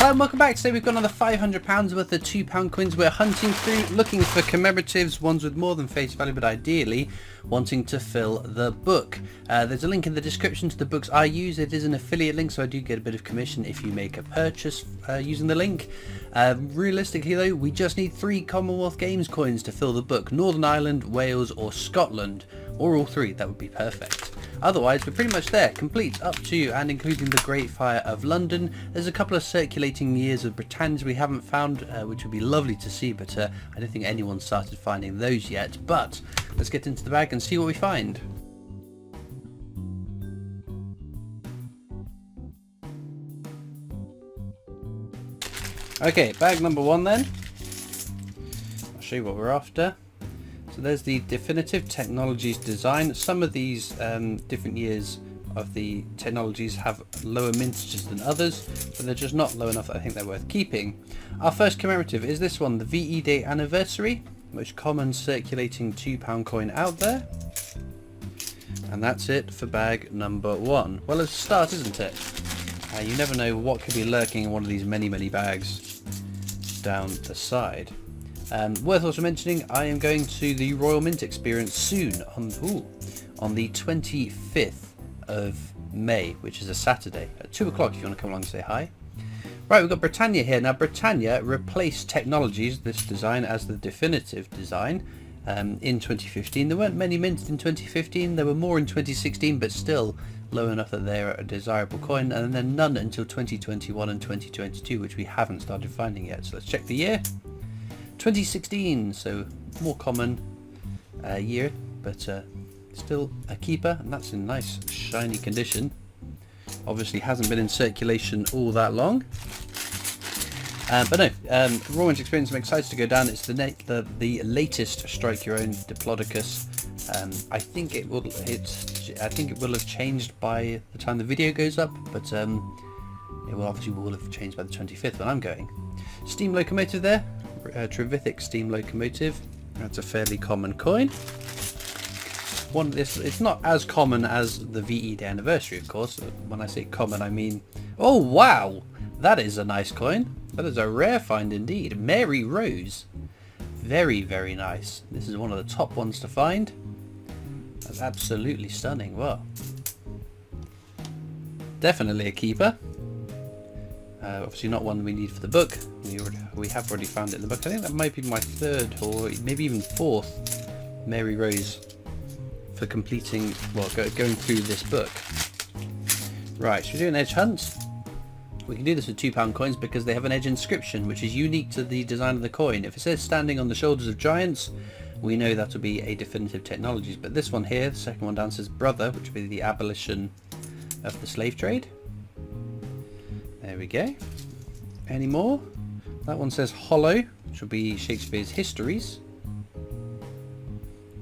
Hello and welcome back. Today we've got another £500 worth of £2 coins we're hunting through, looking for commemoratives, ones with more than face value, but ideally wanting to fill the book. There's a link in the description to the books I use. It is an affiliate link, so I do get a bit of commission if you make a purchase using the link. Realistically though, we just need 3 Commonwealth Games coins to fill the book. Northern Ireland, Wales or Scotland, or all 3, that would be perfect. Otherwise, we're pretty much there, complete, up to and including the Great Fire of London. There's a couple of circulating years of Britannias we haven't found, which would be lovely to see, but I don't think anyone's started finding those yet. But let's get into the bag and see what we find. Okay, bag number 1 then. I'll show you what we're after. So there's the definitive technologies design. Some of these different years of the technologies have lower mintages than others, but they're just not low enough that I think they're worth keeping. Our first commemorative is this one, the VE Day Anniversary, most common circulating £2 coin out there. And that's it for bag number 1. Well, it's a start, isn't it? You never know what could be lurking in one of these many bags down the side. Worth also mentioning, I am going to the Royal Mint experience soon on the 25th of May, which is a Saturday at 2 o'clock if you want to come along and say hi. Right, we've got Britannia here. Now Britannia replaced Technologies, this design, as the definitive design in 2015. There weren't many minted in 2015, there were more in 2016, but still low enough that they're a desirable coin, and then none until 2021 and 2022, which we haven't started finding yet. So let's check the year. 2016, so more common year, but still a keeper, and that's in nice shiny condition. Obviously hasn't been in circulation all that long, but no, Royal Mint experience I'm excited to go down. It's the latest Strike Your Own Diplodocus. I think it will have changed by the time the video goes up, but it will have changed by the 25th when I'm going. Steam locomotive there. Trevithick steam locomotive. That's a fairly common coin. It's not as common as the VE Day Anniversary, of course. When I say common, I mean, oh wow, that is a nice coin. That is a rare find indeed. Mary Rose, very nice. This is one of the top ones to find. That's absolutely stunning. Wow, definitely a keeper. Obviously not one we need for the book. We have already found it in the book. I think that might be my 3rd or maybe even 4th Mary Rose for completing, well, going through this book. Right, should we do an edge hunt? We can do this with £2 coins because they have an edge inscription, which is unique to the design of the coin. If it says standing on the shoulders of giants, we know that will be a definitive technologies. But this one here, the second one down, says brother, which would be the abolition of the slave trade. There we go. Any more? That one says hollow, which will be Shakespeare's Histories.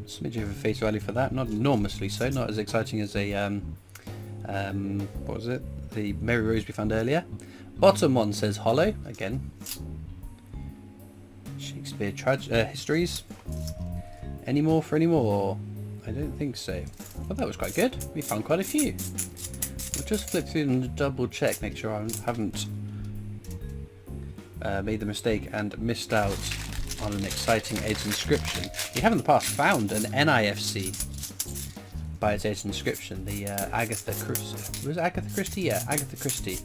Smidge of a face value for that, not enormously so, not as exciting as a what was it? The Mary Rose we found earlier. Bottom one says hollow, again. Shakespeare Histories. Any more for any more? I don't think so. Well, that was quite good. We found quite a few. We'll just flip through and double check, make sure I haven't made the mistake and missed out on an exciting edge inscription. We have in the past found an NIFC by its edge inscription, the Agatha Christie. Was it Agatha Christie? Yeah, Agatha Christie.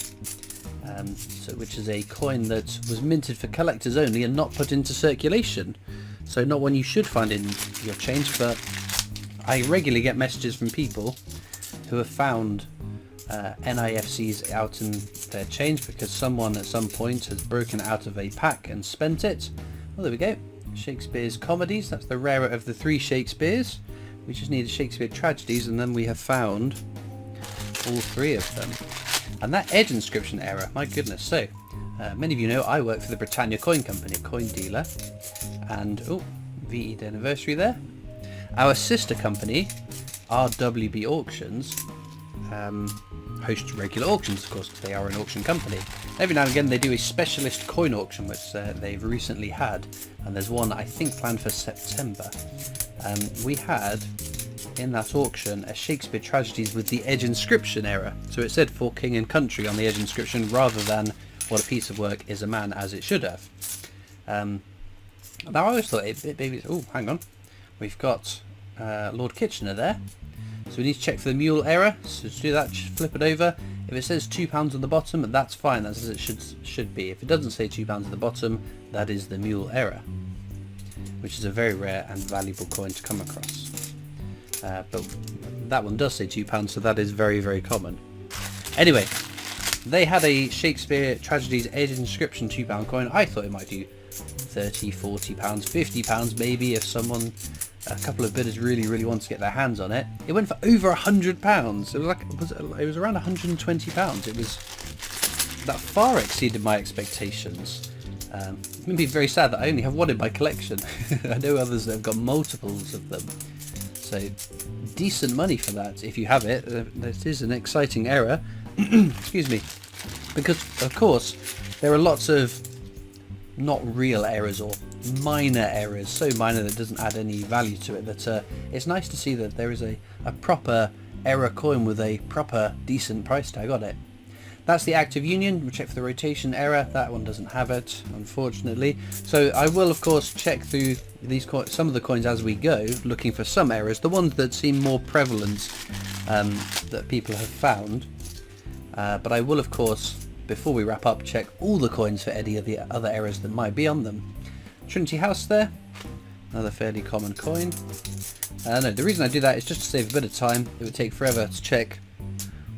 Which is a coin that was minted for collectors only and not put into circulation. So not one you should find in your change, but I regularly get messages from people who have found NIFCs out in their change because someone at some point has broken out of a pack and spent it. Well, there we go. Shakespeare's Comedies. That's the rarer of the 3 Shakespeares. We just needed Shakespeare Tragedies, and then we have found all 3 of them. And that edge inscription error, my goodness. So, many of you know I work for the Britannia Coin Company, coin dealer. And, oh, VE Day Anniversary there. Our sister company, RWB Auctions, host regular auctions, of course, because they are an auction company. Every now and again they do a specialist coin auction, which they've recently had, and there's one I think planned for September. We had in that auction a Shakespeare Tragedies with the edge inscription error, so it said for king and country on the edge inscription rather than what a piece of work is a man, as it should have. Now I always thought maybe... Oh, hang on. We've got Lord Kitchener there. So we need to check for the mule error. So to do that, just flip it over. If it says £2 on the bottom, that's fine. That's as it should be. If it doesn't say £2 at the bottom, that is the mule error, which is a very rare and valuable coin to come across. But that one does say £2, so that is very, very common. Anyway, they had a Shakespeare Tragedies Age Inscription £2 coin. I thought it might do £30, £40, £50 maybe if someone, a couple of bidders really want to get their hands on it. It went for over £100. It was around £120. It was, that far exceeded my expectations. It made me very sad that I only have one in my collection. I know others that have got multiples of them. So decent money for that if you have it. That is an exciting error. Excuse me. Because of course there are lots of not real errors or minor errors, so minor that it doesn't add any value to it, that it's nice to see that there is a proper error coin with a proper decent price tag on it. That's the active union. We'll check for the rotation error. That one doesn't have it, unfortunately. So I will of course check through these some of the coins as we go, looking for some errors, the ones that seem more prevalent that people have found. But I will of course, before we wrap up, check all the coins for any of the other errors that might be on them. Trinity House there, another fairly common coin. No, the reason I do that is just to save a bit of time. It would take forever to check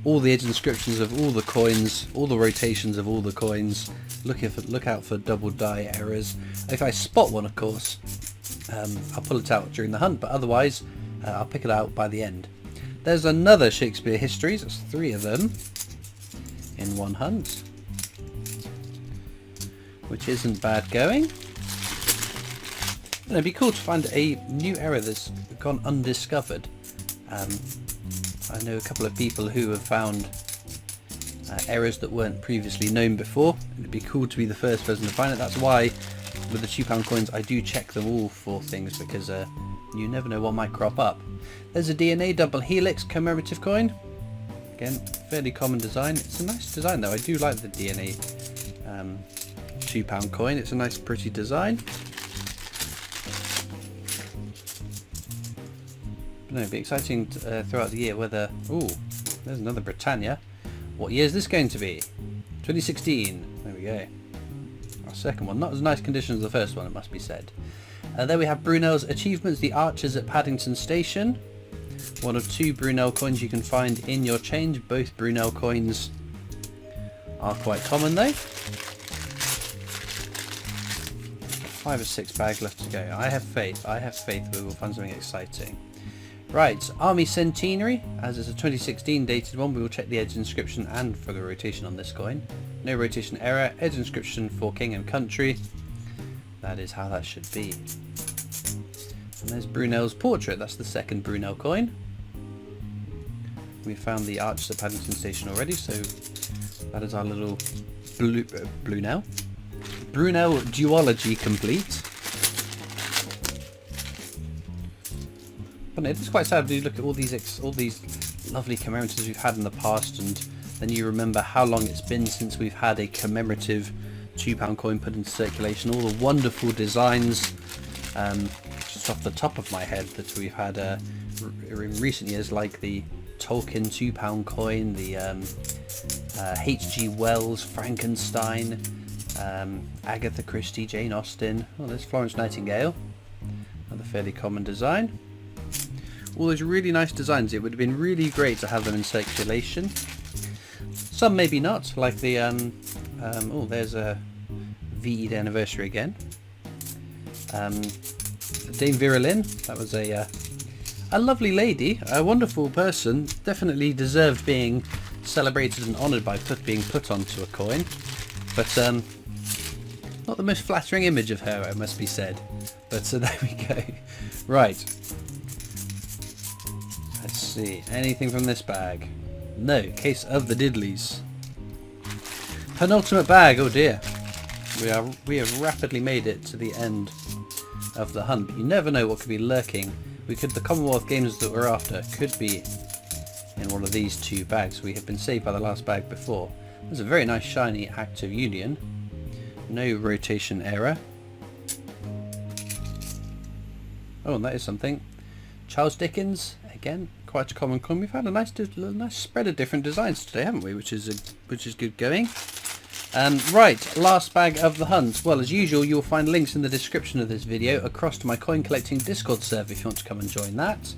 all the edge inscriptions of all the coins, all the rotations of all the coins, look out for double die errors. If I spot one, of course, I'll pull it out during the hunt, but otherwise I'll pick it out by the end. There's another Shakespeare Histories. There's 3 of them in one hunt, which isn't bad going. It'd be cool to find a new error that's gone undiscovered. I know a couple of people who have found errors that weren't previously known before. It'd be cool to be the first person to find it. That's why with the £2 coins I do check them all for things, because you never know what might crop up. There's a DNA double helix commemorative coin. Again, fairly common design. It's a nice design though. I do like the DNA £2 coin. It's a nice pretty design. But no, it'd be exciting throughout the year whether... Ooh, there's another Britannia. What year is this going to be? 2016. There we go. Our second one. Not as nice condition as the first one, it must be said. There we have Brunel's Achievements, the Archers at Paddington Station. One of 2 Brunel coins you can find in your change. Both Brunel coins are quite common though. 5 or 6 bags left to go. I have faith we will find something exciting. Right, Army Centenary, as it's a 2016 dated one, we will check the edge inscription and for the rotation on this coin. No rotation error, edge inscription for King and Country. That is how that should be. And there's Brunel's Portrait, that's the second Brunel coin. We found the Archers at Paddington Station already, so that is our little Brunel duology complete. But no, it's quite sad to look at all these lovely commemoratives we've had in the past, and then you remember how long it's been since we've had a commemorative £2 coin put into circulation. All the wonderful designs, just off the top of my head, that we've had in recent years, like the Tolkien £2 coin, the H.G. Wells Frankenstein, Agatha Christie, Jane Austen. Oh, there's Florence Nightingale, another fairly common design. All those really nice designs. It would have been really great to have them in circulation. Some maybe not, like the oh, there's a VE anniversary again. Dame Vera Lynn, that was a lovely lady, a wonderful person, definitely deserved being celebrated and honoured by being put onto a coin, but not the most flattering image of her, it must be said. But there we go. Right. Let's see, anything from this bag? No, case of the diddlies. Penultimate bag, oh dear. We have rapidly made it to the end of the hunt. You never know what could be lurking. The Commonwealth Games that we're after could be in one of these 2 bags. We have been saved by the last bag before. There's a very nice shiny active union. No rotation error. Oh, and that is something. Charles Dickens, again, quite a common coin. We've had a nice spread of different designs today, haven't we? Which is good going. Right, last bag of the hunt. Well, as usual, you'll find links in the description of this video across to my coin collecting Discord server if you want to come and join that.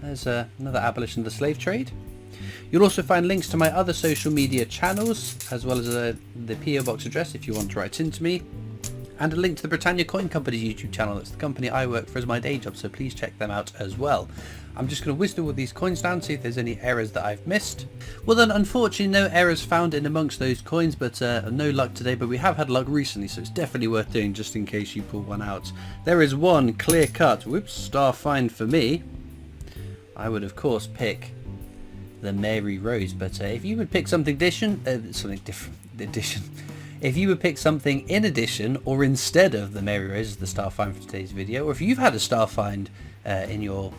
There's another abolition of the slave trade. You'll also find links to my other social media channels, as well as the PO box address if you want to write into me, and a link to the Britannia Coin Company's YouTube channel. That's the company I work for as my day job, so please check them out as well. I'm just going to whiz through all these coins down, see if there's any errors that I've missed. Well then, unfortunately no errors found in amongst those coins, but no luck today, but we have had luck recently, so it's definitely worth doing just in case you pull one out. There is one clear cut, whoops, star find for me. I would of course pick the Mary Rose, but if you would pick something if you would pick something in addition or instead of the Mary Rose as the star find for today's video, or if you've had a star find in your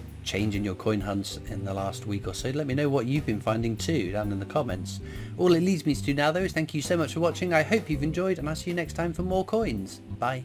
coin hunts in the last week or so, let me know what you've been finding too down in the comments. All it leads me to do now though is thank you so much for watching. I hope you've enjoyed, and I'll see you next time for more coins. Bye.